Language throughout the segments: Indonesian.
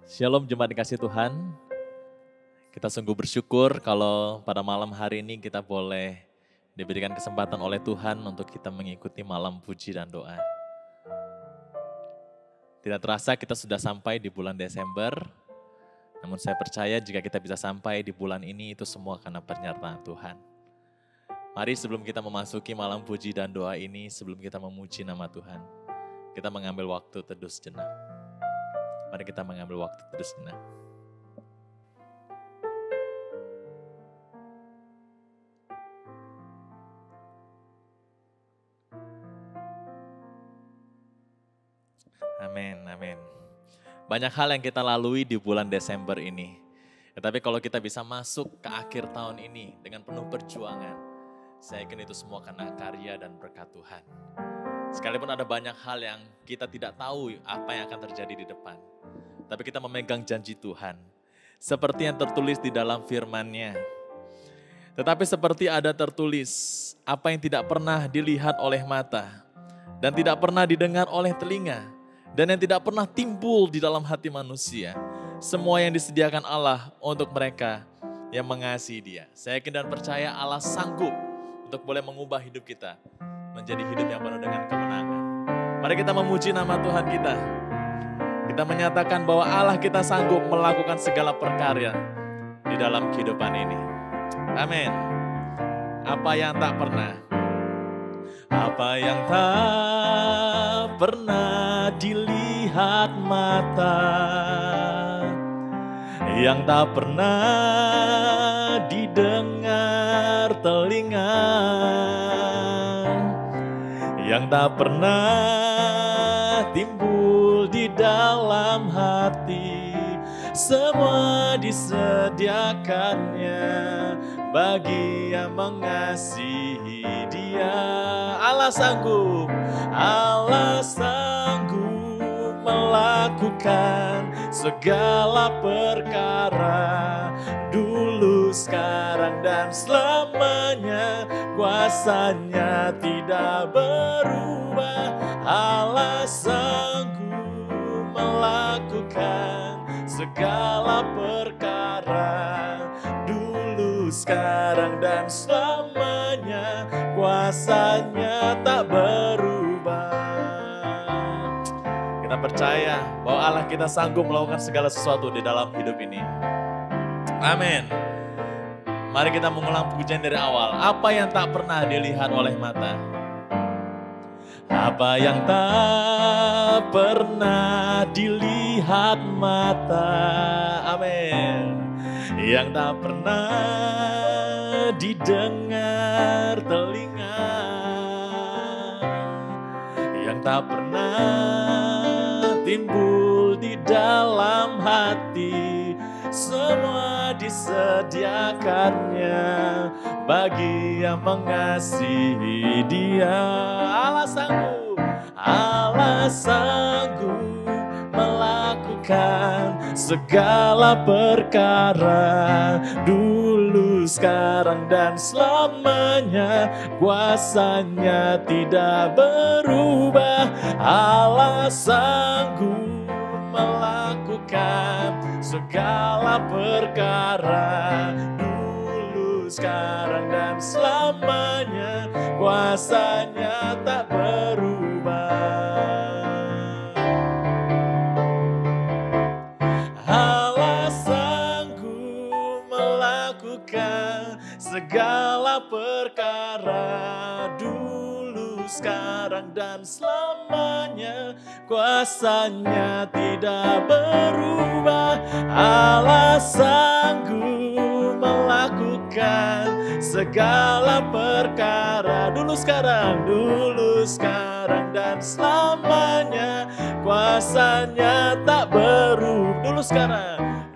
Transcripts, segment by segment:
Shalom jemaat dikasih Tuhan. Kita sungguh bersyukur kalau pada malam hari ini kita boleh diberikan kesempatan oleh Tuhan untuk kita mengikuti malam puji dan doa. Tidak terasa kita sudah sampai di bulan Desember, namun saya percaya jika kita bisa sampai di bulan ini itu semua karena penyertaan Tuhan. Mari sebelum kita memasuki malam puji dan doa ini, sebelum kita memuji nama Tuhan, kita mengambil waktu teduh sejenak. Mari kita mengambil waktu teduh sejenak. Amin, amin. Banyak hal yang kita lalui di bulan Desember ini. Tetapi kalau kita bisa masuk ke akhir tahun ini dengan penuh perjuangan, saya yakin itu semua karena karya dan berkat Tuhan. Sekalipun ada banyak hal yang kita tidak tahu apa yang akan terjadi di depan. Tapi kita memegang janji Tuhan. Seperti yang tertulis di dalam firman-Nya. Tetapi seperti ada tertulis, apa yang tidak pernah dilihat oleh mata, dan tidak pernah didengar oleh telinga, dan yang tidak pernah timbul di dalam hati manusia. Semua yang disediakan Allah untuk mereka yang mengasihi Dia. Saya yakin dan percaya Allah sanggup untuk boleh mengubah hidup kita menjadi hidup yang penuh dengan kemenangan. Mari kita memuji nama Tuhan kita. Kita menyatakan bahwa Allah kita sanggup melakukan segala perkara di dalam kehidupan ini. Amin. Apa yang tak pernah dilihat mata, yang tak pernah didengar telinga, yang tak pernah timbul di dalam hati, semua disediakannya bagi yang mengasihi Dia. Allah sanggup melakukan segala perkara, dulu, sekarang, dan selamanya. Kuasanya tidak berubah. Allah sanggup melakukan segala perkara, dulu, sekarang, dan selamanya. Kuasanya tak berubah. Kita percaya bahwa Allah kita sanggup melakukan segala sesuatu di dalam hidup ini. Amin. Mari kita mengulang pujian dari awal. Apa yang tak pernah dilihat oleh mata, apa yang tak pernah dilihat mata, amin, yang tak pernah didengar telinga, yang tak pernah timbul di dalam hati, semua disediakannya bagi yang mengasihi Dia. Allah sanggup melakukan segala perkara, dulu, sekarang, dan selamanya. Kuasanya tidak berubah. Allah sanggup melakukan segala perkara, dulu, sekarang, dan selamanya. Kuasanya tak berubah. Allah sanggup melakukan segala perkara, dulu, sekarang, dan selamanya. Kuasanya tidak berubah. Allah sanggup melakukan segala perkara, dulu, sekarang, dan selamanya. Kuasanya tak berubah.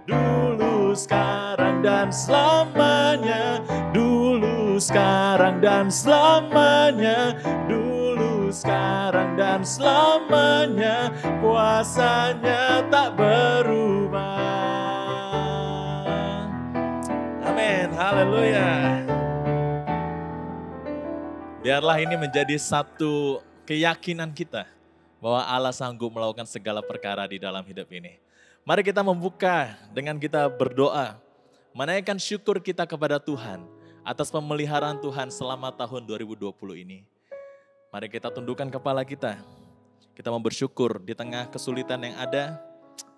Dulu, sekarang, dan selamanya. Dulu, sekarang, dan selamanya. Dulu, sekarang, dan selamanya. Kuasanya tak berubah. Amin, haleluya. Biarlah ini menjadi satu keyakinan kita bahwa Allah sanggup melakukan segala perkara di dalam hidup ini. Mari kita membuka dengan kita berdoa, menaikkan syukur kita kepada Tuhan atas pemeliharaan Tuhan selama tahun 2020 ini. Mari kita tundukkan kepala kita. Kita mau bersyukur di tengah kesulitan yang ada,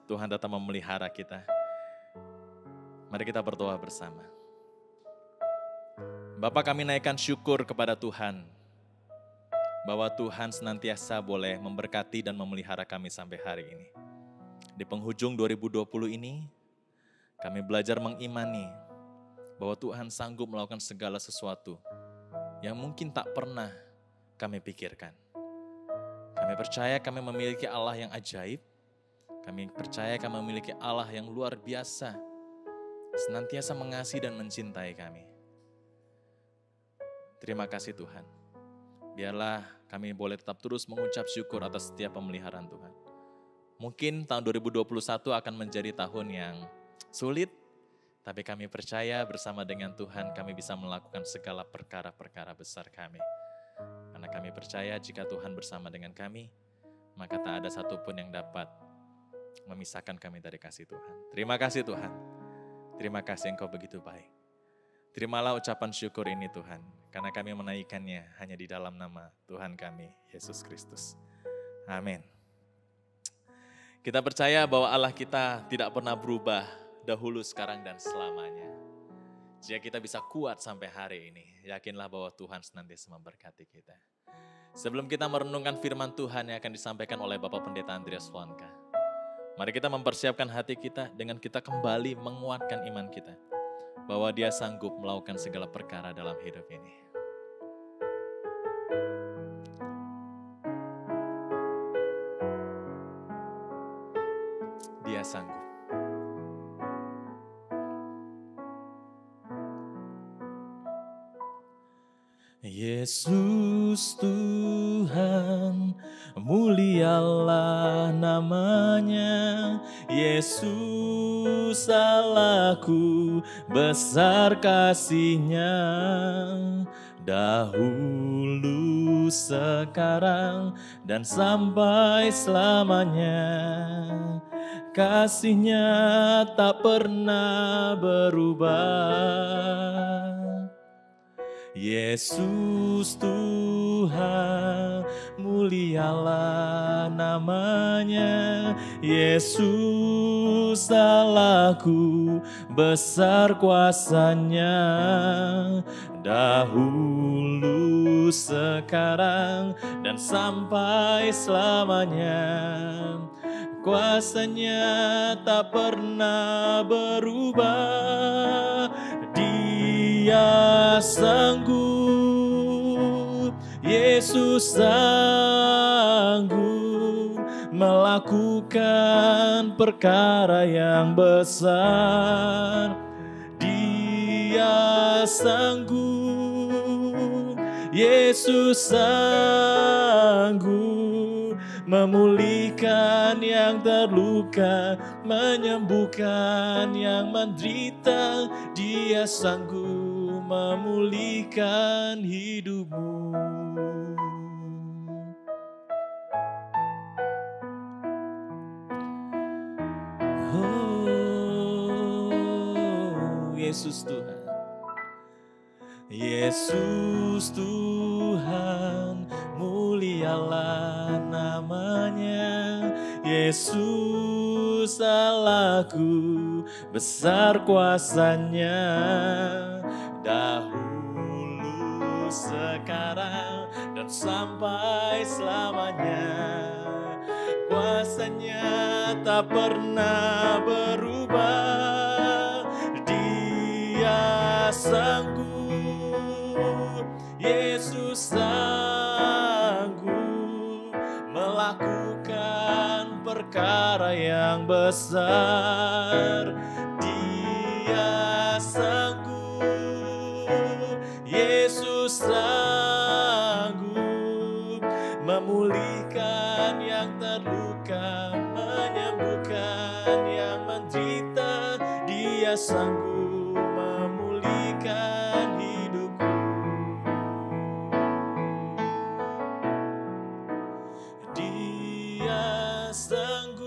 Tuhan tetap memelihara kita. Mari kita berdoa bersama. Bapa, kami naikkan syukur kepada Tuhan, bahwa Tuhan senantiasa boleh memberkati dan memelihara kami sampai hari ini. Di penghujung 2020 ini, kami belajar mengimani bahwa Tuhan sanggup melakukan segala sesuatu yang mungkin tak pernah kami pikirkan. Kami percaya kami memiliki Allah yang ajaib. Kami percaya kami memiliki Allah yang luar biasa, senantiasa mengasihi dan mencintai kami. Terima kasih Tuhan. Biarlah kami boleh tetap terus mengucap syukur atas setiap pemeliharaan Tuhan. Mungkin tahun 2021 akan menjadi tahun yang sulit, tapi kami percaya bersama dengan Tuhan kami bisa melakukan segala perkara-perkara besar kami. Karena kami percaya jika Tuhan bersama dengan kami, maka tak ada satupun yang dapat memisahkan kami dari kasih Tuhan. Terima kasih Tuhan. Terima kasih Engkau begitu baik. Terimalah ucapan syukur ini Tuhan, karena kami menaikkannya hanya di dalam nama Tuhan kami, Yesus Kristus. Amin. Kita percaya bahwa Allah kita tidak pernah berubah dahulu, sekarang, dan selamanya. Jika kita bisa kuat sampai hari ini, yakinlah bahwa Tuhan senantiasa memberkati kita. Sebelum kita merenungkan firman Tuhan yang akan disampaikan oleh Bapak Pendeta Andreas Flanka, mari kita mempersiapkan hati kita dengan kita kembali menguatkan iman kita, bahwa Dia sanggup melakukan segala perkara dalam hidup ini. Dia sanggup. Yesus Tuhan, mulialah namanya. Yesus Allahku, besar kasih-Nya. Dahulu, sekarang, dan sampai selamanya. Kasih-Nya tak pernah berubah. Yesus Tuhan, mulialah namanya. Yesus Allahku, besar kuasa-Nya. Dahulu, sekarang, dan sampai selamanya. Kuasa-Nya tak pernah berubah. Dia sanggup, Yesus sanggup melakukan perkara yang besar. Dia sanggup, Yesus sanggup memulihkan yang terluka, menyembuhkan yang menderita. Dia sanggup memulihkan hidupmu. Oh, Yesus Tuhan. Yesus Tuhan, mulialah namanya. Yesus Allahku, besar kuasa-Nya. Dahulu, sekarang, dan sampai selamanya. Kuasa-Nya tak pernah berubah. Dia sanggup, Yesus sanggup melakukan perkara yang besar. Dia sanggup, Yesus sanggup memulihkan yang terluka, menyembuhkan yang menderita. Dia sanggup memulihkan hidupku. Dia sanggup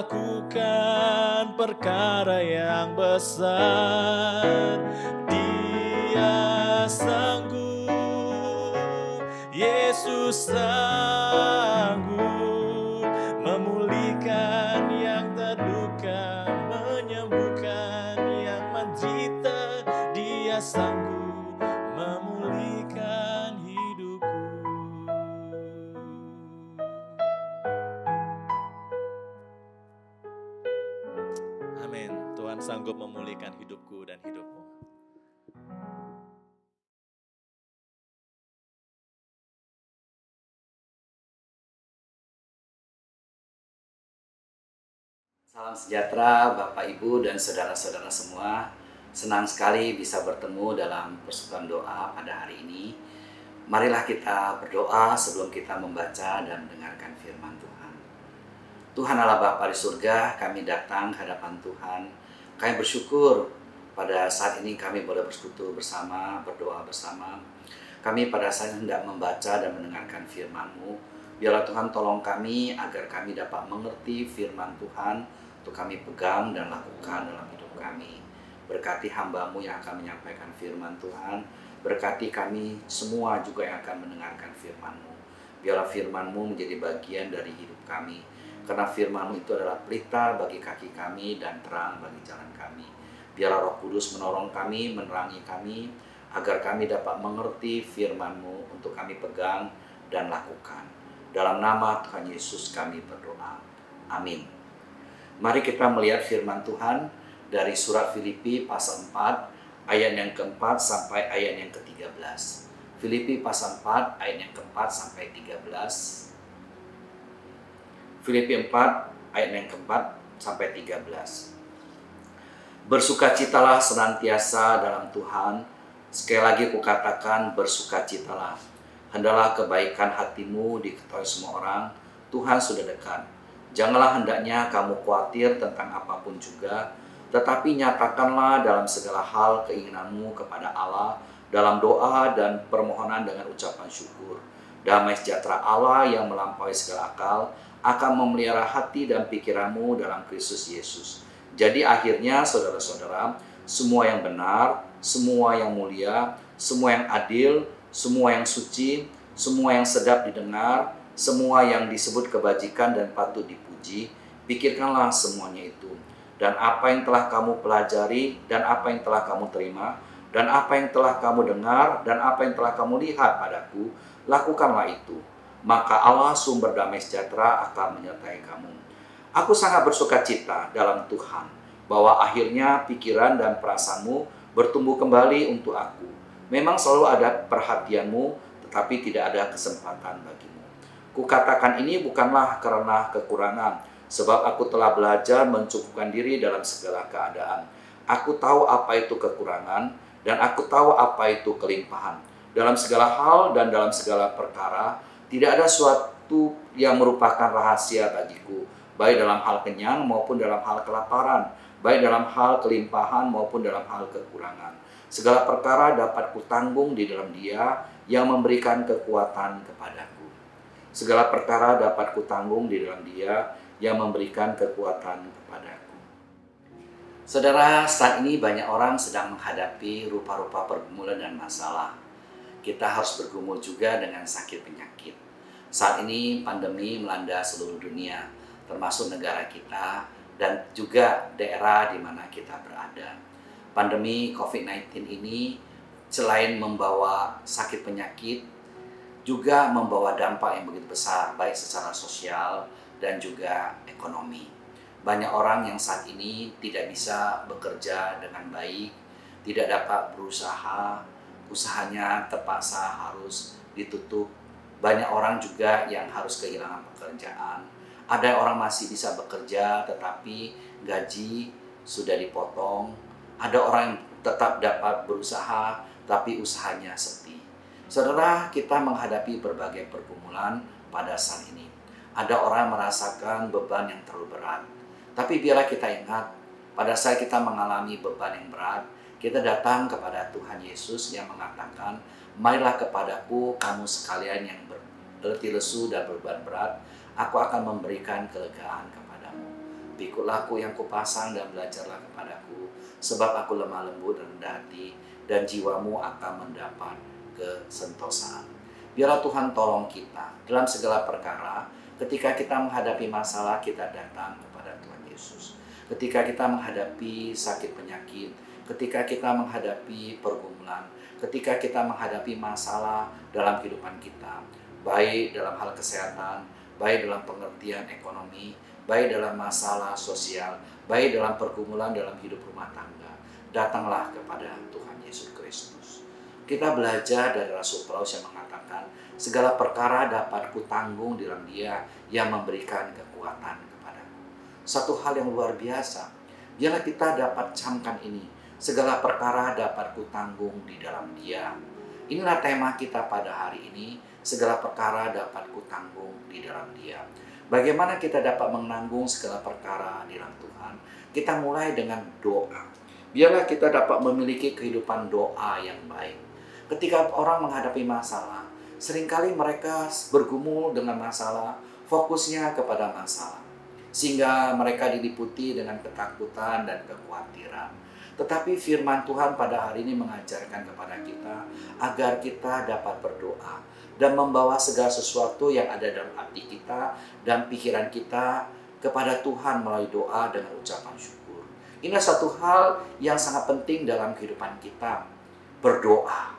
melakukan perkara yang besar. Dia sanggup, Yesus sanggup memulihkan yang terluka, menyembuhkan yang menderita. Dia sanggup memulihkan hidupku. Amin. Tuhan sanggup memulihkan hidupku dan hidupmu. Salam sejahtera Bapak Ibu dan saudara-saudara semua. Senang sekali bisa bertemu dalam persekutuan doa pada hari ini. Marilah kita berdoa sebelum kita membaca dan mendengarkan firman Tuhan. Tuhan Allah Bapa di surga, kami datang ke hadapan Tuhan. Kami bersyukur pada saat ini kami boleh bersekutu bersama, berdoa bersama. Kami pada saat ini hendak membaca dan mendengarkan firman-Mu. Biarlah Tuhan tolong kami agar kami dapat mengerti firman Tuhan untuk kami pegang dan lakukan dalam hidup kami. Berkati hamba-Mu yang akan menyampaikan firman Tuhan. Berkati kami semua juga yang akan mendengarkan firman-Mu. Biarlah firman-Mu menjadi bagian dari hidup kami. Karena firman-Mu itu adalah pelita bagi kaki kami dan terang bagi jalan kami. Biarlah Roh Kudus menolong kami, menerangi kami, agar kami dapat mengerti firman-Mu untuk kami pegang dan lakukan. Dalam nama Tuhan Yesus kami berdoa. Amin. Mari kita melihat firman Tuhan dari surat Filipi pasal 4 ayat yang keempat sampai ayat yang ke-13. Filipi pasal 4 ayat yang keempat sampai 13. Filipi 4 ayat yang keempat sampai 13. Bersukacitalah senantiasa dalam Tuhan. Sekali lagi kukatakan bersukacitalah. Hendaklah kebaikan hatimu diketahui semua orang. Tuhan sudah dekat. Janganlah hendaknya kamu khawatir tentang apapun juga, tetapi nyatakanlah dalam segala hal keinginanmu kepada Allah dalam doa dan permohonan dengan ucapan syukur. Damai sejahtera Allah yang melampaui segala akal akan memelihara hati dan pikiranmu dalam Kristus Yesus. Jadi akhirnya saudara-saudara, semua yang benar, semua yang mulia, semua yang adil, semua yang suci, semua yang sedap didengar, semua yang disebut kebajikan dan patut dipuji, pikirkanlah semuanya itu. Dan apa yang telah kamu pelajari, dan apa yang telah kamu terima, dan apa yang telah kamu dengar, dan apa yang telah kamu lihat padaku, lakukanlah itu. Maka Allah sumber damai sejahtera akan menyertai kamu. Aku sangat bersukacita dalam Tuhan, bahwa akhirnya pikiran dan perasaanmu bertumbuh kembali untuk aku. Memang selalu ada perhatianmu, tetapi tidak ada kesempatan bagimu. Kukatakan ini bukanlah karena kekurangan, sebab aku telah belajar mencukupkan diri dalam segala keadaan. Aku tahu apa itu kekurangan, dan aku tahu apa itu kelimpahan. Dalam segala hal dan dalam segala perkara, tidak ada suatu yang merupakan rahasia bagiku, baik dalam hal kenyang maupun dalam hal kelaparan, baik dalam hal kelimpahan maupun dalam hal kekurangan. Segala perkara dapat kutanggung di dalam Dia yang memberikan kekuatan kepadaku. Segala perkara dapat kutanggung di dalam Dia yang memberikan kekuatan kepadaku. Saudara, saat ini banyak orang sedang menghadapi rupa-rupa pergumulan dan masalah. Kita harus bergumul juga dengan sakit penyakit. Saat ini pandemi melanda seluruh dunia, termasuk negara kita dan juga daerah di mana kita berada. Pandemi COVID-19 ini selain membawa sakit penyakit, juga membawa dampak yang begitu besar, baik secara sosial dan juga ekonomi. Banyak orang yang saat ini tidak bisa bekerja dengan baik, tidak dapat berusaha, usahanya terpaksa harus ditutup. Banyak orang juga yang harus kehilangan pekerjaan. Ada orang masih bisa bekerja tetapi gaji sudah dipotong. Ada orang yang tetap dapat berusaha tapi usahanya sepi. Saudara, kita menghadapi berbagai pergumulan pada saat ini. Ada orang merasakan beban yang terlalu berat. Tapi biarlah kita ingat, pada saat kita mengalami beban yang berat, kita datang kepada Tuhan Yesus yang mengatakan, marilah kepadaku kamu sekalian yang berletih lesu dan beban berat, aku akan memberikan kelegaan kepadamu. Pikul aku yang kupasang dan belajarlah kepadaku, sebab aku lemah lembut dan rendah hati, dan jiwamu akan mendapat kesentosaan. Biarlah Tuhan tolong kita dalam segala perkara. Ketika kita menghadapi masalah, kita datang kepada Tuhan Yesus. Ketika kita menghadapi sakit penyakit, ketika kita menghadapi pergumulan, ketika kita menghadapi masalah dalam kehidupan kita, baik dalam hal kesehatan, baik dalam pengertian ekonomi, baik dalam masalah sosial, baik dalam pergumulan dalam hidup rumah tangga, datanglah kepada Tuhan Yesus Kristus. Kita belajar dari Rasul Paulus yang mengatakan, segala perkara dapat kutanggung di dalam Dia yang memberikan kekuatan kepadaku. Satu hal yang luar biasa, biarlah kita dapat camkan ini, segala perkara dapat kutanggung di dalam Dia. Inilah tema kita pada hari ini, segala perkara dapat kutanggung di dalam Dia. Bagaimana kita dapat menanggung segala perkara di dalam Tuhan? Kita mulai dengan doa. Biarlah kita dapat memiliki kehidupan doa yang baik. Ketika orang menghadapi masalah, seringkali mereka bergumul dengan masalah, fokusnya kepada masalah. Sehingga mereka diliputi dengan ketakutan dan kekhawatiran. Tetapi firman Tuhan pada hari ini mengajarkan kepada kita agar kita dapat berdoa dan membawa segala sesuatu yang ada dalam hati kita dan pikiran kita kepada Tuhan melalui doa dengan ucapan syukur. Ini satu hal yang sangat penting dalam kehidupan kita, berdoa.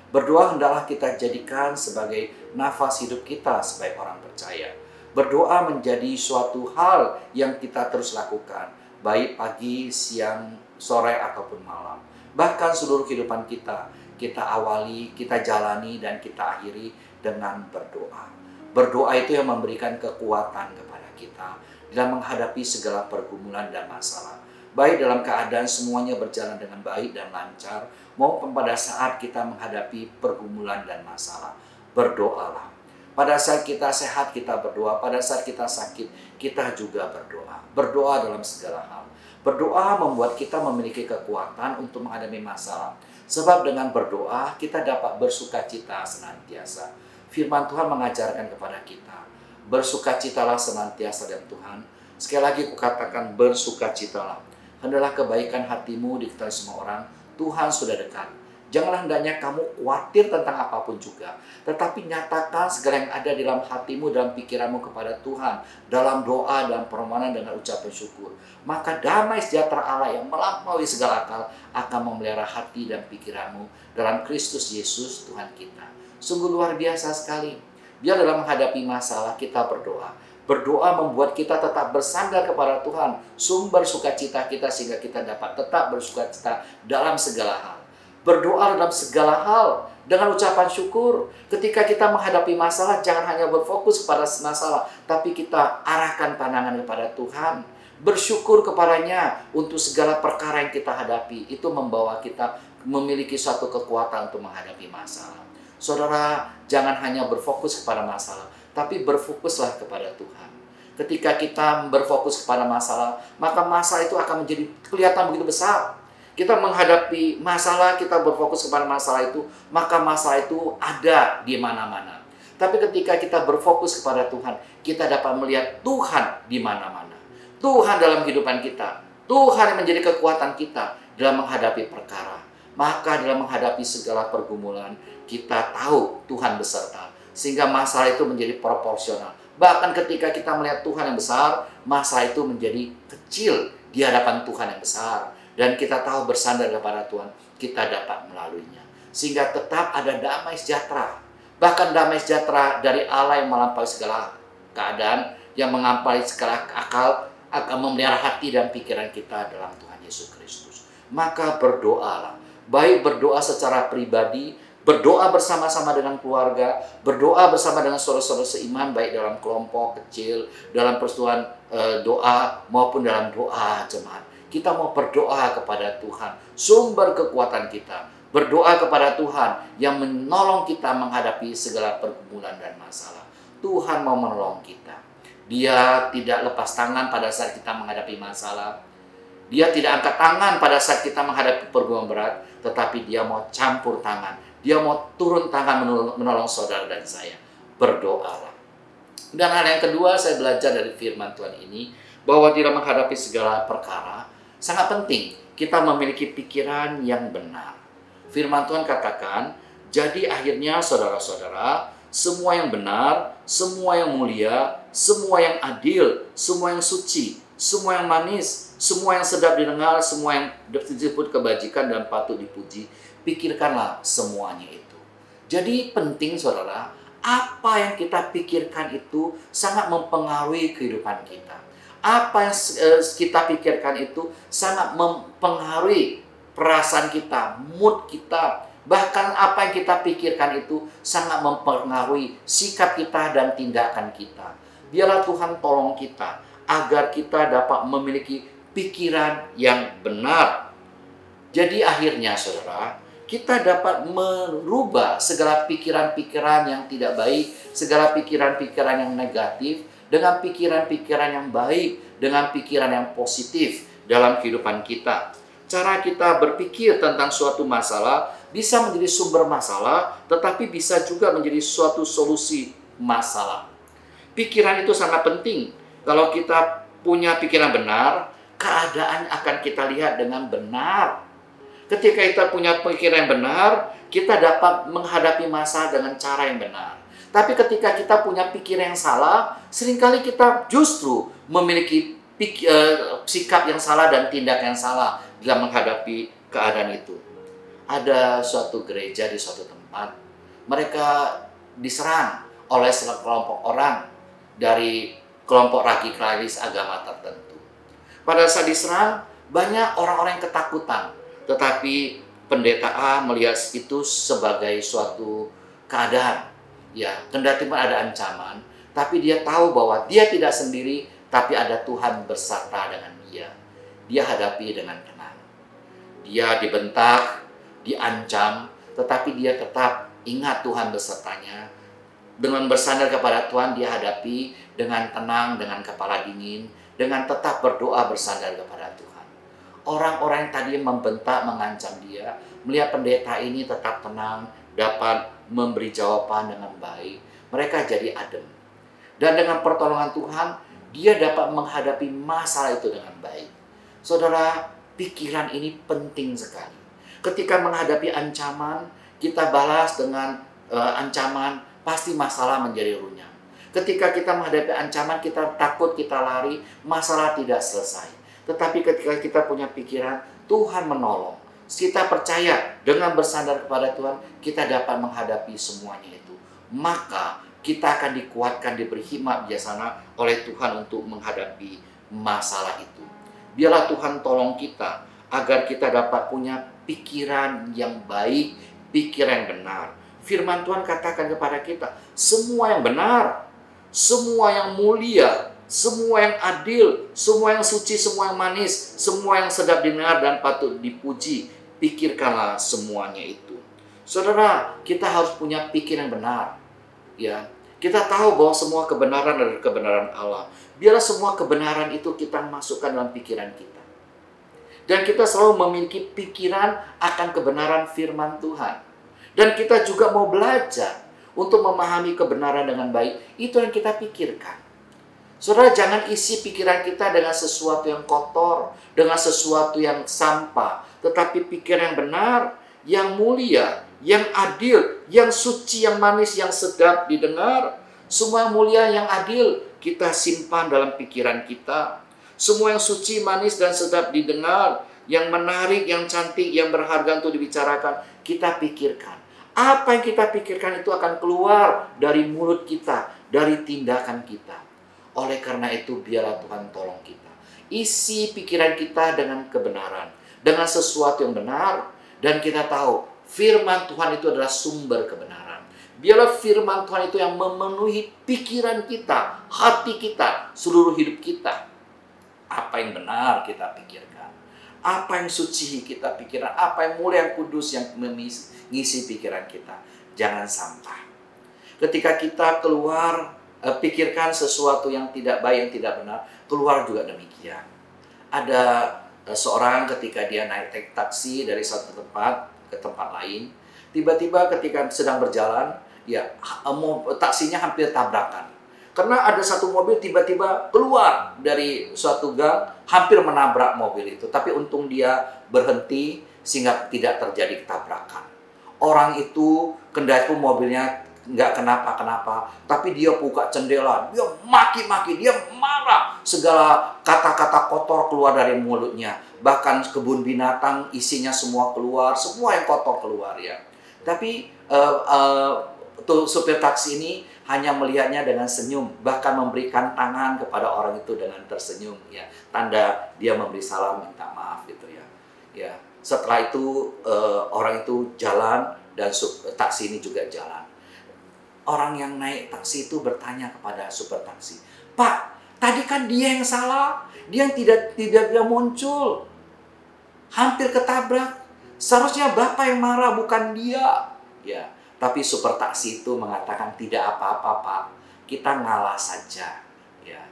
Berdoa hendaklah kita jadikan sebagai nafas hidup kita sebagai orang percaya. Berdoa menjadi suatu hal yang kita terus lakukan, baik pagi, siang, sore, ataupun malam. Bahkan seluruh kehidupan kita awali, kita jalani, dan kita akhiri dengan berdoa. Berdoa itu yang memberikan kekuatan kepada kita dalam menghadapi segala pergumulan dan masalah. Baik dalam keadaan semuanya berjalan dengan baik dan lancar, maupun pada saat kita menghadapi pergumulan dan masalah. Berdoalah. Pada saat kita sehat, kita berdoa. Pada saat kita sakit, kita juga berdoa. Berdoa dalam segala hal. Berdoa membuat kita memiliki kekuatan untuk menghadapi masalah. Sebab dengan berdoa, kita dapat bersukacita senantiasa. Firman Tuhan mengajarkan kepada kita, bersukacitalah senantiasa dalam Tuhan. Sekali lagi kukatakan, bersukacitalah. Hendaklah kebaikan hatimu diketahui semua orang. Tuhan sudah dekat. Janganlah hendaknya kamu khawatir tentang apapun juga. Tetapi nyatakan segala yang ada di dalam hatimu, dalam pikiranmu kepada Tuhan. Dalam doa, dalam permohonan dengan ucapan syukur. Maka damai sejahtera Allah yang melampaui segala akal akan memelihara hati dan pikiranmu dalam Kristus Yesus Tuhan kita. Sungguh luar biasa sekali. Biar dalam menghadapi masalah kita berdoa. Berdoa membuat kita tetap bersandar kepada Tuhan, sumber sukacita kita, sehingga kita dapat tetap bersukacita dalam segala hal. Berdoa dalam segala hal dengan ucapan syukur. Ketika kita menghadapi masalah, jangan hanya berfokus kepada masalah, tapi kita arahkan pandangan kepada Tuhan. Bersyukur kepadanya untuk segala perkara yang kita hadapi. Itu membawa kita memiliki suatu kekuatan untuk menghadapi masalah. Saudara, jangan hanya berfokus kepada masalah, tapi berfokuslah kepada Tuhan. Ketika kita berfokus kepada masalah, maka masalah itu akan menjadi kelihatan begitu besar. Kita menghadapi masalah, kita berfokus kepada masalah itu, maka masalah itu ada di mana-mana. Tapi ketika kita berfokus kepada Tuhan, kita dapat melihat Tuhan di mana-mana. Tuhan dalam kehidupan kita. Tuhan yang menjadi kekuatan kita dalam menghadapi perkara. Maka dalam menghadapi segala pergumulan, kita tahu Tuhan beserta. Sehingga masalah itu menjadi proporsional. Bahkan ketika kita melihat Tuhan yang besar, masalah itu menjadi kecil di hadapan Tuhan yang besar. Dan kita tahu bersandar kepada Tuhan, kita dapat melaluinya. Sehingga tetap ada damai sejahtera. Bahkan damai sejahtera dari Allah yang melampaui segala keadaan, yang melampaui segala akal, akan memelihara hati dan pikiran kita dalam Tuhan Yesus Kristus. Maka berdoalah. Baik berdoa secara pribadi, berdoa bersama-sama dengan keluarga, berdoa bersama dengan saudara-saudara seiman, baik dalam kelompok kecil, dalam persekutuan doa, maupun dalam doa jemaat. Kita mau berdoa kepada Tuhan, sumber kekuatan kita. Berdoa kepada Tuhan yang menolong kita menghadapi segala pergumulan dan masalah. Tuhan mau menolong kita. Dia tidak lepas tangan pada saat kita menghadapi masalah. Dia tidak angkat tangan pada saat kita menghadapi pergumulan berat, tetapi dia mau campur tangan. Dia mau turun tangan menolong saudara dan saya. Berdoalah. Dan hal yang kedua saya belajar dari firman Tuhan ini, bahwa dalam menghadapi segala perkara, sangat penting kita memiliki pikiran yang benar. Firman Tuhan katakan, jadi akhirnya saudara-saudara, semua yang benar, semua yang mulia, semua yang adil, semua yang suci, semua yang manis, semua yang sedap didengar, semua yang disebut kebajikan dan patut dipuji, pikirkanlah semuanya itu. Jadi penting saudara, apa yang kita pikirkan itu sangat mempengaruhi kehidupan kita. Apa yang kita pikirkan itu sangat mempengaruhi perasaan kita, mood kita. Bahkan apa yang kita pikirkan itu sangat mempengaruhi sikap kita dan tindakan kita. Biarlah Tuhan tolong kita agar kita dapat memiliki pikiran yang benar. Jadi akhirnya saudara, kita dapat merubah segala pikiran-pikiran yang tidak baik, segala pikiran-pikiran yang negatif, dengan pikiran-pikiran yang baik, dengan pikiran yang positif dalam kehidupan kita. Cara kita berpikir tentang suatu masalah bisa menjadi sumber masalah, tetapi bisa juga menjadi suatu solusi masalah. Pikiran itu sangat penting. Kalau kita punya pikiran benar, keadaan akan kita lihat dengan benar. Ketika kita punya pikiran yang benar, kita dapat menghadapi masalah dengan cara yang benar. Tapi ketika kita punya pikiran yang salah, seringkali kita justru memiliki sikap yang salah dan tindakan yang salah dalam menghadapi keadaan itu. Ada suatu gereja di suatu tempat, mereka diserang oleh sekelompok orang dari kelompok radikalis agama tertentu. Pada saat diserang, banyak orang-orang yang ketakutan. Tetapi pendeta A melihat itu sebagai suatu keadaan. Ya, kendati ada ancaman, tapi dia tahu bahwa dia tidak sendiri, tapi ada Tuhan beserta dengan dia. Dia hadapi dengan tenang. Dia dibentak, diancam, tetapi dia tetap ingat Tuhan besertanya. Dengan bersandar kepada Tuhan, dia hadapi dengan tenang, dengan kepala dingin, dengan tetap berdoa bersandar kepada Tuhan. Orang-orang yang tadi membentak, mengancam dia, melihat pendeta ini tetap tenang, dapat memberi jawaban dengan baik, mereka jadi adem. Dan dengan pertolongan Tuhan, dia dapat menghadapi masalah itu dengan baik. Saudara, pikiran ini penting sekali. Ketika menghadapi ancaman, kita balas dengan ancaman, pasti masalah menjadi runyam. Ketika kita menghadapi ancaman, kita takut, kita lari, masalah tidak selesai. Tetapi ketika kita punya pikiran, Tuhan menolong. Kita percaya dengan bersandar kepada Tuhan, kita dapat menghadapi semuanya itu. Maka kita akan dikuatkan, diberi hikmat bijaksana oleh Tuhan untuk menghadapi masalah itu. Biarlah Tuhan tolong kita agar kita dapat punya pikiran yang baik, pikiran yang benar. Firman Tuhan katakan kepada kita, semua yang benar, semua yang mulia, semua yang adil, semua yang suci, semua yang manis, semua yang sedap didengar dan patut dipuji, pikirkanlah semuanya itu. Saudara, kita harus punya pikiran yang benar. Ya, kita tahu bahwa semua kebenaran adalah kebenaran Allah. Biarlah semua kebenaran itu kita masukkan dalam pikiran kita. Dan kita selalu memiliki pikiran akan kebenaran firman Tuhan. Dan kita juga mau belajar untuk memahami kebenaran dengan baik. Itu yang kita pikirkan. Saudara, jangan isi pikiran kita dengan sesuatu yang kotor, dengan sesuatu yang sampah. Tetapi pikiran yang benar, yang mulia, yang adil, yang suci, yang manis, yang sedap didengar. Semua yang mulia, yang adil, kita simpan dalam pikiran kita. Semua yang suci, manis, dan sedap didengar, yang menarik, yang cantik, yang berharga untuk dibicarakan, kita pikirkan. Apa yang kita pikirkan itu akan keluar dari mulut kita, dari tindakan kita. Oleh karena itu, biarlah Tuhan tolong kita. Isi pikiran kita dengan kebenaran, dengan sesuatu yang benar, dan kita tahu firman Tuhan itu adalah sumber kebenaran. Biarlah firman Tuhan itu yang memenuhi pikiran kita, hati kita, seluruh hidup kita. Apa yang benar kita pikirkan, apa yang suci kita pikirkan, apa yang mulia, yang kudus, yang mengisi pikiran kita. Jangan sampah. Ketika kita keluar, pikirkan sesuatu yang tidak baik, yang tidak benar, keluar juga demikian. Ada seorang ketika dia naik taksi dari satu tempat ke tempat lain, tiba-tiba ketika sedang berjalan, taksinya hampir tabrakan. Karena ada satu mobil tiba-tiba keluar dari suatu gang, hampir menabrak mobil itu. Tapi untung dia berhenti sehingga tidak terjadi tabrakan. Orang itu, kendati mobilnya nggak kenapa-kenapa, tapi dia buka jendela, dia maki-maki, dia marah. Segala kata-kata kotor keluar dari mulutnya. Bahkan kebun binatang isinya semua keluar, semua yang kotor keluar ya. Tapi supir taksi ini hanya melihatnya dengan senyum, bahkan memberikan tangan kepada orang itu dengan tersenyum ya, tanda dia memberi salam minta maaf gitu ya. Ya, setelah itu orang itu jalan dan taksi ini juga jalan. Orang yang naik taksi itu bertanya kepada supir taksi, "Pak, tadi kan dia yang salah, dia yang tidak muncul, hampir ketabrak. Seharusnya Bapak yang marah, bukan dia." Ya. Tapi supir taksi itu mengatakan, "Tidak apa-apa, Pak. Kita ngalah saja." Ya.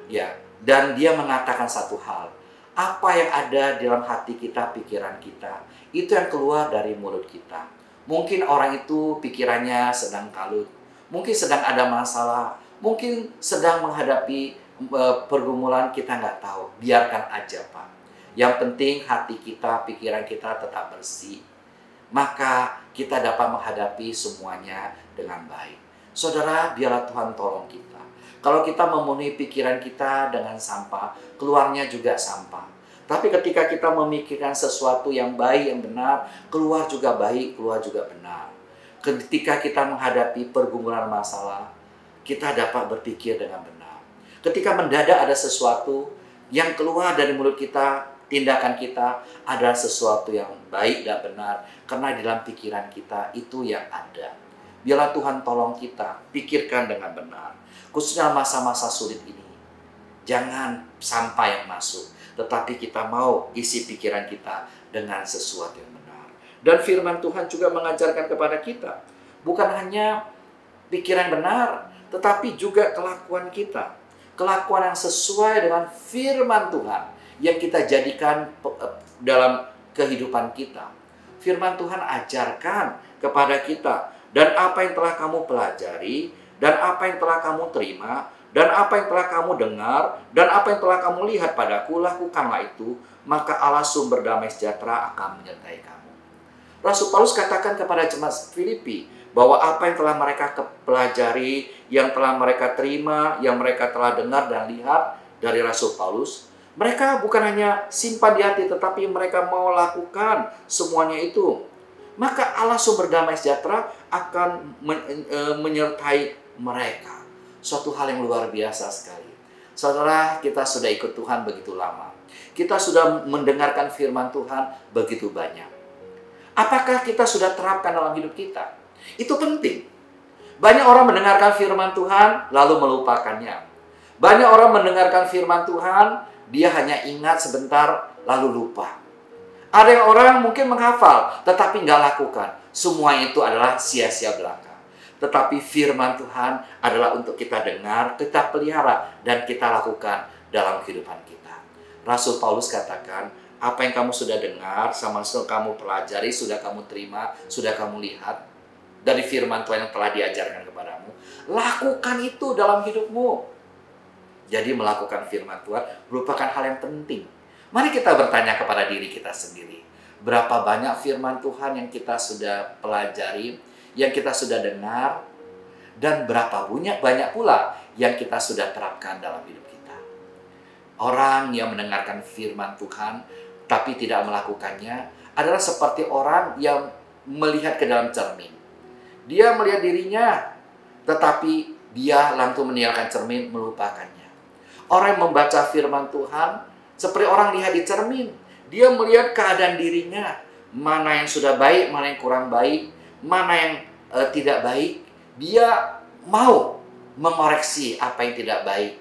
Ya. Dan dia mengatakan satu hal. Apa yang ada dalam hati kita, pikiran kita, itu yang keluar dari mulut kita. Mungkin orang itu pikirannya sedang kalut. Mungkin sedang ada masalah. Mungkin sedang menghadapi pergumulan, kita nggak tahu. Biarkan aja, Pak. Yang penting hati kita, pikiran kita tetap bersih. Maka kita dapat menghadapi semuanya dengan baik. Saudara, biarlah Tuhan tolong kita. Kalau kita memenuhi pikiran kita dengan sampah, keluarnya juga sampah. Tapi ketika kita memikirkan sesuatu yang baik, yang benar, keluar juga baik, keluar juga benar. Ketika kita menghadapi pergumulan masalah, kita dapat berpikir dengan benar. Ketika mendadak ada sesuatu yang keluar dari mulut kita, tindakan kita adalah sesuatu yang baik dan benar. Karena dalam pikiran kita itu yang ada. Biarlah Tuhan tolong kita, pikirkan dengan benar. Khususnya masa-masa sulit ini. Jangan sampai yang masuk. Tetapi kita mau isi pikiran kita dengan sesuatu yang benar. Dan firman Tuhan juga mengajarkan kepada kita. Bukan hanya pikiran benar, tetapi juga kelakuan kita. Kelakuan yang sesuai dengan firman Tuhan yang kita jadikan dalam kehidupan kita. Firman Tuhan ajarkan kepada kita, dan apa yang telah kamu pelajari, dan apa yang telah kamu terima, dan apa yang telah kamu dengar, dan apa yang telah kamu lihat padaku, lakukanlah itu, maka Allah sumber damai sejahtera akan menyertai kamu. Rasul Paulus katakan kepada jemaat Filipi bahwa apa yang telah mereka pelajari, yang telah mereka terima, yang mereka telah dengar dan lihat dari Rasul Paulus, mereka bukan hanya simpan di hati, tetapi mereka mau lakukan semuanya itu. Maka Allah sumber damai sejahtera akan menyertai mereka. Suatu hal yang luar biasa sekali. Saudara, kita sudah ikut Tuhan begitu lama. Kita sudah mendengarkan firman Tuhan begitu banyak. Apakah kita sudah terapkan dalam hidup kita? Itu penting. Banyak orang mendengarkan firman Tuhan lalu melupakannya. Banyak orang mendengarkan firman Tuhan, dia hanya ingat sebentar lalu lupa. Ada yang orang mungkin menghafal tetapi nggak lakukan. Semua itu adalah sia-sia belaka. Tetapi firman Tuhan adalah untuk kita dengar, kita pelihara, dan kita lakukan dalam kehidupan kita. Rasul Paulus katakan, apa yang kamu sudah dengar, sama sudah kamu pelajari, sudah kamu terima, sudah kamu lihat dari firman Tuhan yang telah diajarkan kepadamu, lakukan itu dalam hidupmu. Jadi melakukan firman Tuhan merupakan hal yang penting. Mari kita bertanya kepada diri kita sendiri. Berapa banyak firman Tuhan yang kita sudah pelajari, yang kita sudah dengar, dan berapa banyak pula yang kita sudah terapkan dalam hidup kita. Orang yang mendengarkan firman Tuhan tapi tidak melakukannya adalah seperti orang yang melihat ke dalam cermin. Dia melihat dirinya, tetapi dia langsung meninggalkan cermin, melupakannya. Orang yang membaca firman Tuhan seperti orang lihat di cermin. Dia melihat keadaan dirinya, mana yang sudah baik, mana yang kurang baik, mana yang tidak baik. Dia mau mengoreksi apa yang tidak baik.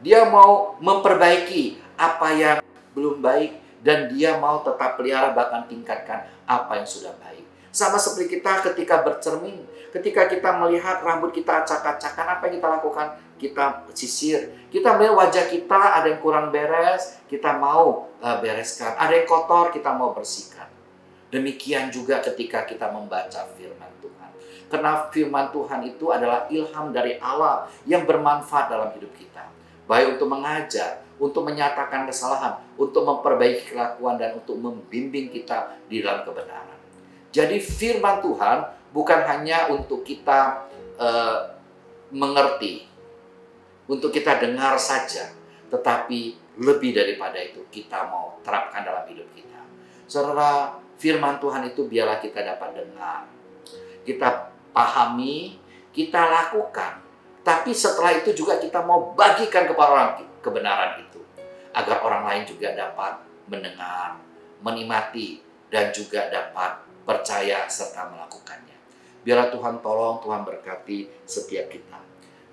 Dia mau memperbaiki apa yang belum baik, dan dia mau tetap pelihara bahkan tingkatkan apa yang sudah baik. Sama seperti kita ketika bercermin, ketika kita melihat rambut kita acak-acakan, apa yang kita lakukan? Kita sisir. Kita melihat wajah kita ada yang kurang beres, kita mau bereskan. Ada yang kotor, kita mau bersihkan. Demikian juga ketika kita membaca firman Tuhan. Karena firman Tuhan itu adalah ilham dari Allah yang bermanfaat dalam hidup kita. Baik untuk mengajar, untuk menyatakan kesalahan, untuk memperbaiki kelakuan, dan untuk membimbing kita di dalam kebenaran. Jadi firman Tuhan bukan hanya untuk kita mengerti, untuk kita dengar saja, tetapi lebih daripada itu kita mau terapkan dalam hidup kita. Saudara, firman Tuhan itu biarlah kita dapat dengar, kita pahami, kita lakukan. Tapi setelah itu juga kita mau bagikan kepada orang kebenaran itu, agar orang lain juga dapat mendengar, menikmati, dan juga dapat percaya serta melakukannya. Biarlah Tuhan tolong, Tuhan berkati setiap kita.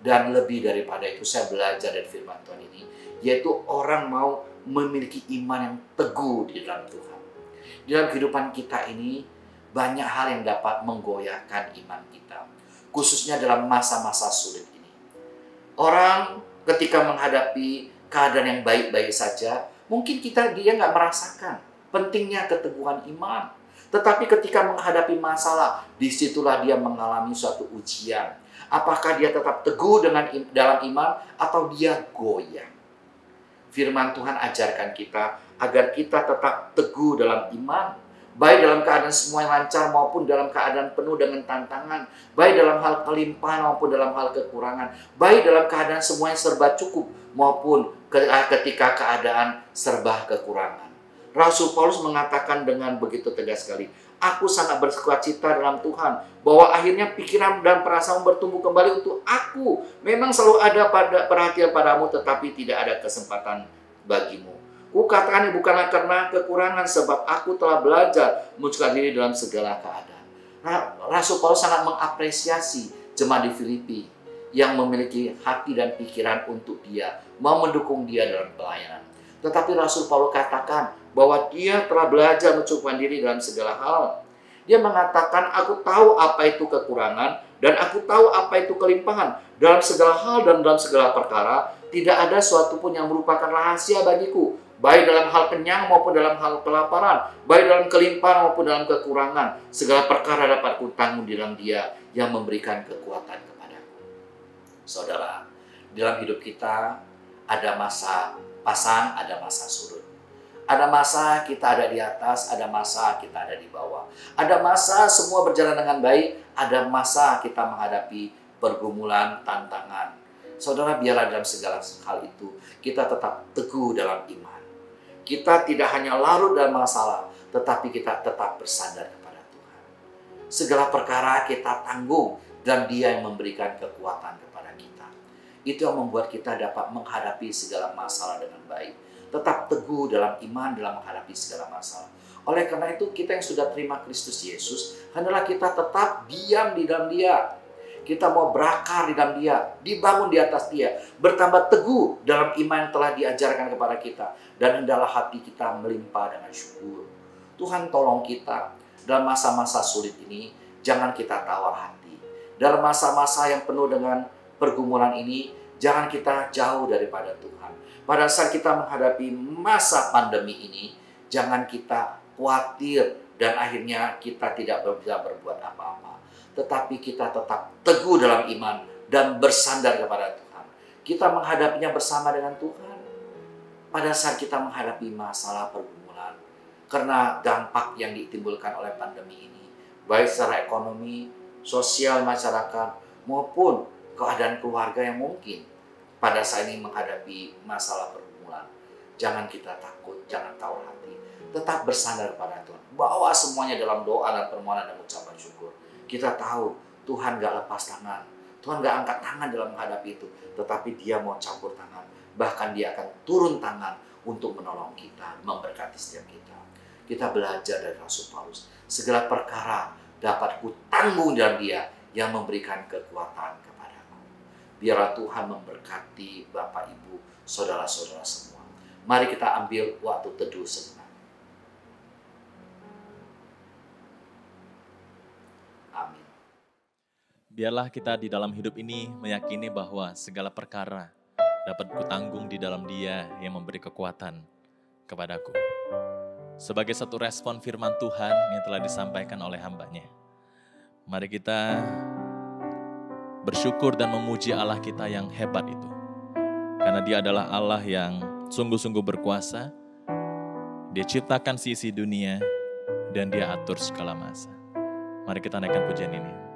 Dan lebih daripada itu, saya belajar dari firman Tuhan ini, yaitu orang mau memiliki iman yang teguh di dalam Tuhan. Di dalam kehidupan kita ini, banyak hal yang dapat menggoyahkan iman kita, khususnya dalam masa-masa sulit ini. Orang ketika menghadapi keadaan yang baik-baik saja, mungkin dia nggak merasakan pentingnya keteguhan iman. Tetapi ketika menghadapi masalah, disitulah dia mengalami suatu ujian. Apakah dia tetap teguh dalam iman atau dia goyah? Firman Tuhan ajarkan kita agar kita tetap teguh dalam iman, baik dalam keadaan semua yang lancar maupun dalam keadaan penuh dengan tantangan, baik dalam hal kelimpahan maupun dalam hal kekurangan, baik dalam keadaan semua yang serba cukup maupun ketika keadaan serba kekurangan. Rasul Paulus mengatakan dengan begitu tegas sekali, aku sangat bersukacita dalam Tuhan, bahwa akhirnya pikiran dan perasaan bertumbuh kembali untuk aku. Memang selalu ada perhatian padamu, tetapi tidak ada kesempatan bagimu. Kukatakan ini bukanlah karena kekurangan, sebab aku telah belajar menunjukkan diri dalam segala keadaan. Rasul Paulus sangat mengapresiasi jemaat di Filipi yang memiliki hati dan pikiran untuk dia, mau mendukung dia dalam pelayanan. Tetapi Rasul Paulus katakan bahwa dia telah belajar mencukupkan diri dalam segala hal. Dia mengatakan, aku tahu apa itu kekurangan dan aku tahu apa itu kelimpahan. Dalam segala hal dan dalam segala perkara, tidak ada suatu pun yang merupakan rahasia bagiku. Baik dalam hal kenyang maupun dalam hal kelaparan, baik dalam kelimpahan maupun dalam kekurangan. Segala perkara dapat kutanggung di dalam Dia yang memberikan kekuatan kepadaku. Saudara, dalam hidup kita ada masa pasang, ada masa surut. Ada masa kita ada di atas, ada masa kita ada di bawah. Ada masa semua berjalan dengan baik, ada masa kita menghadapi pergumulan, tantangan. Saudara, biarlah dalam segala hal itu kita tetap teguh dalam iman. Kita tidak hanya larut dalam masalah, tetapi kita tetap bersandar kepada Tuhan. Segala perkara kita tanggung dan Dia yang memberikan kekuatan kepada kita. Itu yang membuat kita dapat menghadapi segala masalah dengan baik. Tetap teguh dalam iman dalam menghadapi segala masalah. Oleh karena itu, kita yang sudah terima Kristus Yesus, hendaklah kita tetap diam di dalam Dia. Kita mau berakar di dalam Dia, dibangun di atas Dia, bertambah teguh dalam iman yang telah diajarkan kepada kita, dan hendaklah hati kita melimpah dengan syukur. Tuhan tolong kita dalam masa-masa sulit ini, jangan kita tawar hati. Dalam masa-masa yang penuh dengan pergumulan ini, jangan kita jauh daripada Tuhan. Pada saat kita menghadapi masa pandemi ini, jangan kita khawatir dan akhirnya kita tidak bisa berbuat apa-apa. Tetapi kita tetap teguh dalam iman dan bersandar kepada Tuhan. Kita menghadapinya bersama dengan Tuhan. Pada saat kita menghadapi masalah pergumulan, karena dampak yang ditimbulkan oleh pandemi ini, baik secara ekonomi, sosial masyarakat, maupun keadaan keluarga yang mungkin pada saat ini menghadapi masalah pergumulan, jangan kita takut, jangan tawar hati. Tetap bersandar pada Tuhan. Bawa semuanya dalam doa dan permohonan dan ucapan syukur. Kita tahu Tuhan gak lepas tangan. Tuhan gak angkat tangan dalam menghadapi itu. Tetapi Dia mau campur tangan. Bahkan Dia akan turun tangan untuk menolong kita, memberkati setiap kita. Kita belajar dari Rasul Paulus. Segala perkara dapat kutanggung dalam Dia yang memberikan kekuatan kepadaku. Biarlah Tuhan memberkati Bapak, Ibu, saudara-saudara semua. Mari kita ambil waktu teduh sejenak. Amin. Biarlah kita di dalam hidup ini meyakini bahwa segala perkara dapat kutanggung di dalam Dia yang memberi kekuatan kepadaku. sebagai satu respon firman Tuhan yang telah disampaikan oleh hamba-Nya. Mari kita bersyukur dan memuji Allah kita yang hebat itu. Karena Dia adalah Allah yang sungguh-sungguh berkuasa. Dia ciptakan sisi dunia dan Dia atur segala masa. Mari kita naikkan pujian ini.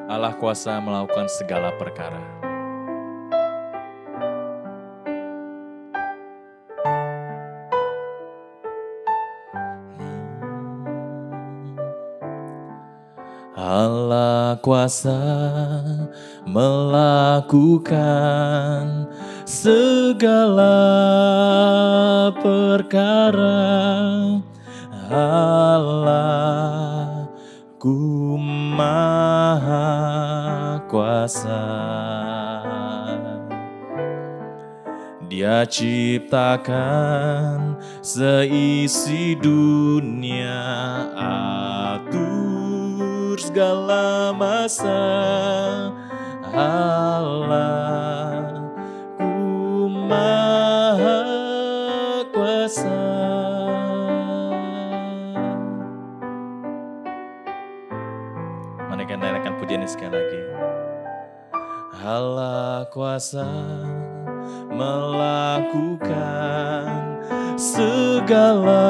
Allah kuasa melakukan segala perkara. Allah kuasa melakukan segala perkara. Allah ku maha kuasa. Dia ciptakan seisi dunia, atur segala masa. Allah ku maha kuasa. Mari kita naikkan pujian ini sekali lagi. Allah kuasa melakukan segala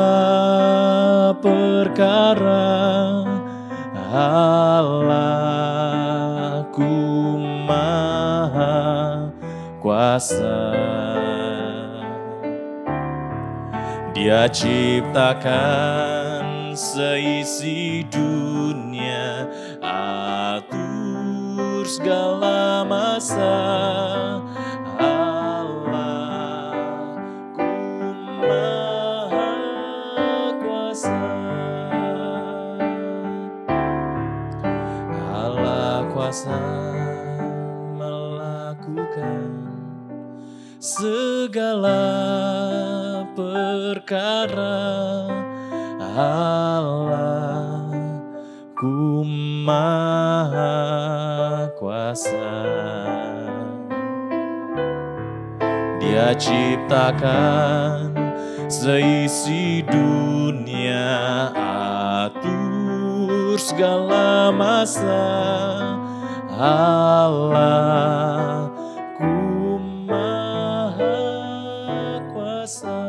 perkara. Allah ku maha kuasa. Dia ciptakan seisi dunia, atur segala masa. Allah ku maha kuasa. Allah kuasa melakukan segala perkara. Allah ku maha kuasa. Dia ciptakan seisi dunia, atur segala masa. Allah ku maha kuasa.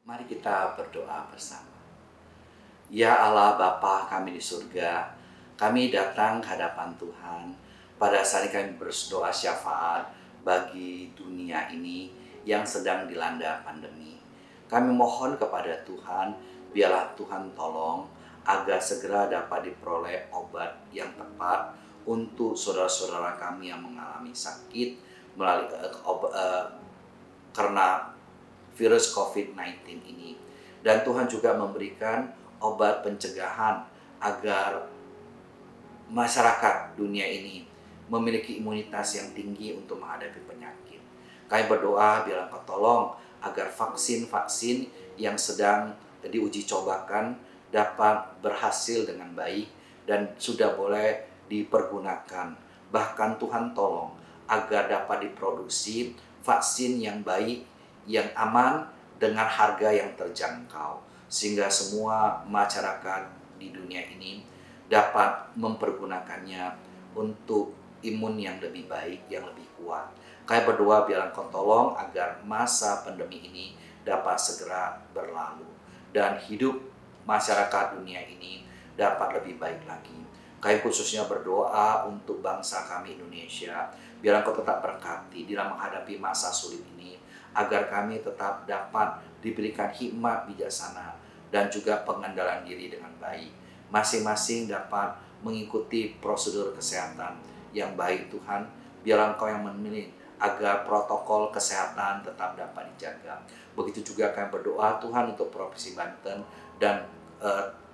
Mari kita berdoa bersama. Ya Allah Bapa kami di surga, kami datang ke hadapan Tuhan pada saat ini kami berdoa syafaat bagi dunia ini yang sedang dilanda pandemi. Kami mohon kepada Tuhan, biarlah Tuhan tolong agar segera dapat diperoleh obat yang tepat untuk saudara-saudara kami yang mengalami sakit melalui karena virus COVID-19 ini. Dan Tuhan juga memberikan obat pencegahan agar masyarakat dunia ini memiliki imunitas yang tinggi untuk menghadapi penyakit. Kami berdoa biarlah Engkau tolong agar vaksin-vaksin yang sedang diuji cobakan dapat berhasil dengan baik dan sudah boleh dipergunakan. Bahkan Tuhan tolong agar dapat diproduksi vaksin yang baik, yang aman dengan harga yang terjangkau, sehingga semua masyarakat di dunia ini dapat mempergunakannya untuk imun yang lebih baik, yang lebih kuat. Kami berdoa biarlah Engkau tolong agar masa pandemi ini dapat segera berlalu dan hidup masyarakat dunia ini dapat lebih baik lagi. Kami khususnya berdoa untuk bangsa kami Indonesia, biarlah Engkau tetap berkati dalam menghadapi masa sulit ini, agar kami tetap dapat diberikan hikmat bijaksana dan juga pengendalian diri dengan baik. Masing-masing dapat mengikuti prosedur kesehatan yang baik Tuhan. Biarlah Engkau yang memilih agar protokol kesehatan tetap dapat dijaga. Begitu juga kami berdoa Tuhan untuk Provinsi Banten dan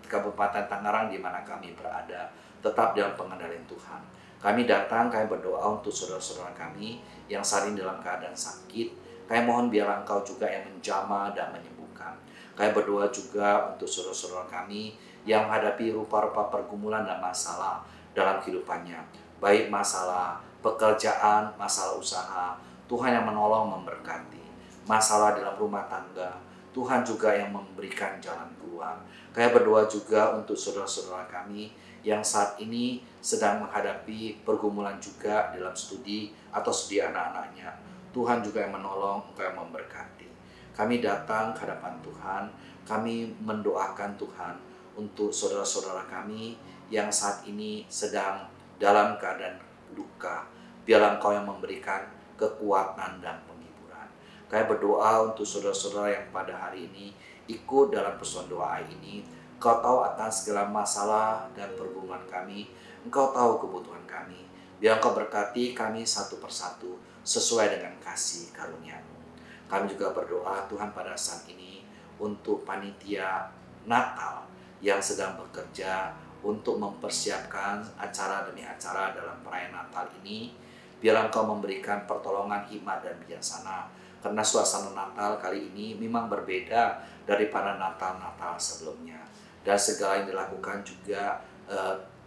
Kabupaten Tangerang di mana kami berada, tetap dalam pengendalian Tuhan. Kami datang, kami berdoa untuk saudara-saudara kami yang saat ini dalam keadaan sakit. Kami mohon biar Engkau juga yang menjamah dan menyembuhkan. Kami berdoa juga untuk saudara-saudara kami yang menghadapi rupa-rupa pergumulan dan masalah dalam kehidupannya. Baik masalah pekerjaan, masalah usaha, Tuhan yang menolong memberkati. Masalah dalam rumah tangga, Tuhan juga yang memberikan jalan keluar. Kami berdoa juga untuk saudara-saudara kami yang saat ini sedang menghadapi pergumulan juga dalam studi atau studi anak-anaknya. Tuhan juga yang menolong, Engkau yang memberkati. Kami datang ke hadapan Tuhan, kami mendoakan Tuhan untuk saudara-saudara kami yang saat ini sedang dalam keadaan duka. Biarlah Engkau yang memberikan kekuatan dan penghiburan. Kami berdoa untuk saudara-saudara yang pada hari ini ikut dalam persekutuan doa ini. Engkau tahu atas segala masalah dan pergumulan kami. Engkau tahu kebutuhan kami. Biar Engkau berkati kami satu persatu sesuai dengan kasih karunia-Mu. Kami juga berdoa Tuhan pada saat ini untuk panitia Natal yang sedang bekerja untuk mempersiapkan acara demi acara dalam perayaan Natal ini. Biar Engkau memberikan pertolongan, hikmat dan bijaksana. Karena suasana Natal kali ini memang berbeda daripada Natal-Natal sebelumnya. Dan segala yang dilakukan juga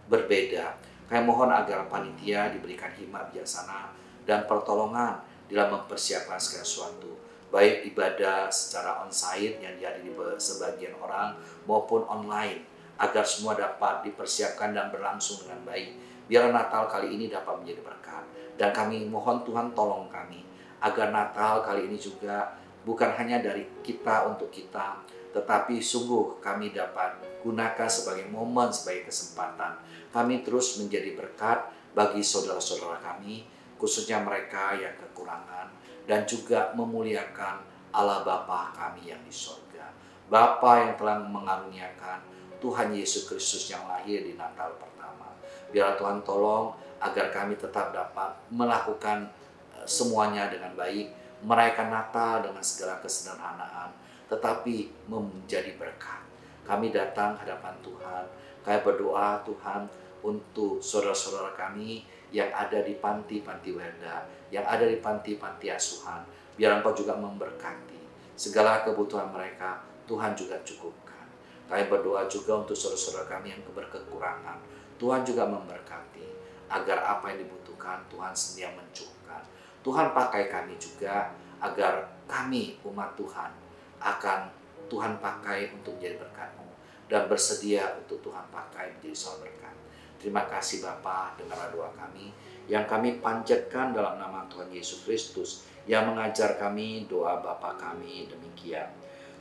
berbeda. Kami mohon agar panitia diberikan hikmat bijaksana dan pertolongan dalam mempersiapkan segala sesuatu. Baik ibadah secara on-site yang dihadiri sebagian orang maupun online. Agar semua dapat dipersiapkan dan berlangsung dengan baik. Biar Natal kali ini dapat menjadi berkat. Dan kami mohon Tuhan tolong kami. Agar Natal kali ini juga bukan hanya dari kita untuk kita. Tetapi sungguh kami dapat gunakan sebagai momen, sebagai kesempatan. Kami terus menjadi berkat bagi saudara-saudara kami, khususnya mereka yang kekurangan, dan juga memuliakan Allah Bapa kami yang di surga. Bapa yang telah mengaruniakan Tuhan Yesus Kristus yang lahir di Natal pertama. Biar Tuhan tolong agar kami tetap dapat melakukan semuanya dengan baik, merayakan Natal dengan segala kesederhanaan, tetapi menjadi berkat. Kami datang hadapan Tuhan, kami berdoa Tuhan untuk saudara-saudara kami yang ada di panti-panti Werda, yang ada di panti-panti asuhan. Biar Engkau juga memberkati segala kebutuhan mereka, Tuhan juga cukupkan. Kami berdoa juga untuk saudara-saudara kami yang berkekurangan, Tuhan juga memberkati agar apa yang dibutuhkan Tuhan sedia mencukupkan. Tuhan pakai kami juga agar kami umat Tuhan akan Tuhan pakai untuk menjadi berkat-Mu dan bersedia untuk Tuhan pakai menjadi sebuah berkat. Terima kasih Bapa, dengarlah doa kami yang kami panjatkan dalam nama Tuhan Yesus Kristus yang mengajar kami doa Bapa kami demikian.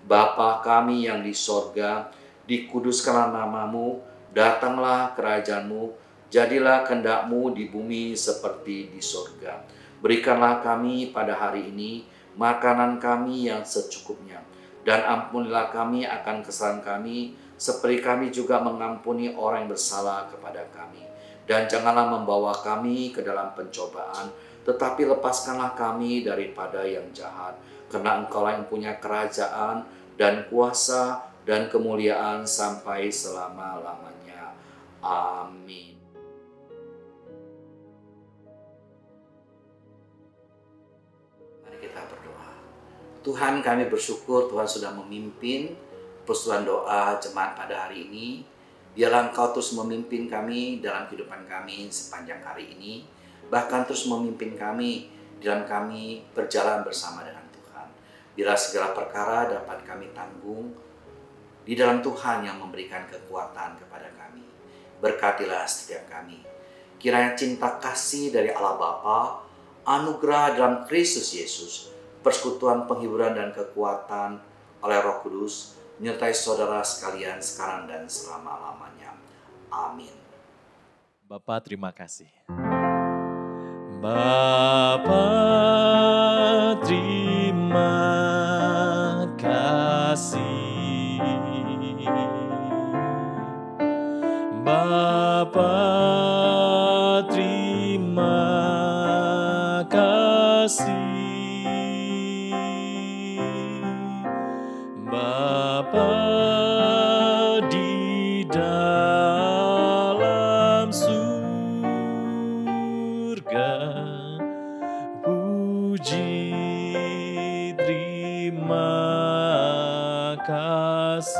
Bapa kami yang di sorga, dikuduskanlah nama-Mu, datanglah kerajaan-Mu, jadilah kehendak-Mu di bumi seperti di sorga. Berikanlah kami pada hari ini makanan kami yang secukupnya, dan ampunilah kami akan kesalahan kami, seperti kami juga mengampuni orang yang bersalah kepada kami. Dan janganlah membawa kami ke dalam pencobaan, tetapi lepaskanlah kami daripada yang jahat. Karena Engkaulah yang punya kerajaan dan kuasa dan kemuliaan sampai selama-lamanya. Amin. Mari kita berdoa. Tuhan, kami bersyukur Tuhan sudah memimpin persekutuan doa jemaat pada hari ini. Biarlah Engkau terus memimpin kami dalam kehidupan kami sepanjang hari ini. Bahkan terus memimpin kami dalam kami berjalan bersama dengan Tuhan. Biarlah segala perkara dapat kami tanggung di dalam Tuhan yang memberikan kekuatan kepada kami. Berkatilah setiap kami. Kiranya cinta kasih dari Allah Bapa, anugerah dalam Kristus Yesus, persekutuan penghiburan dan kekuatan oleh Roh Kudus, menyertai saudara sekalian sekarang dan selama-lamanya. Amin. Bapak terima kasih. Bapa terima kasih. Bapa terima kasih. Bapa di dalam surga, terima kasih.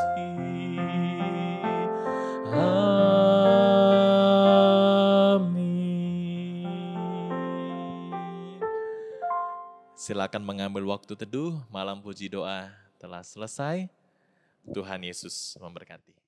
Amin. Silakan mengambil waktu teduh, malam puji doa telah selesai. Tuhan Yesus memberkati.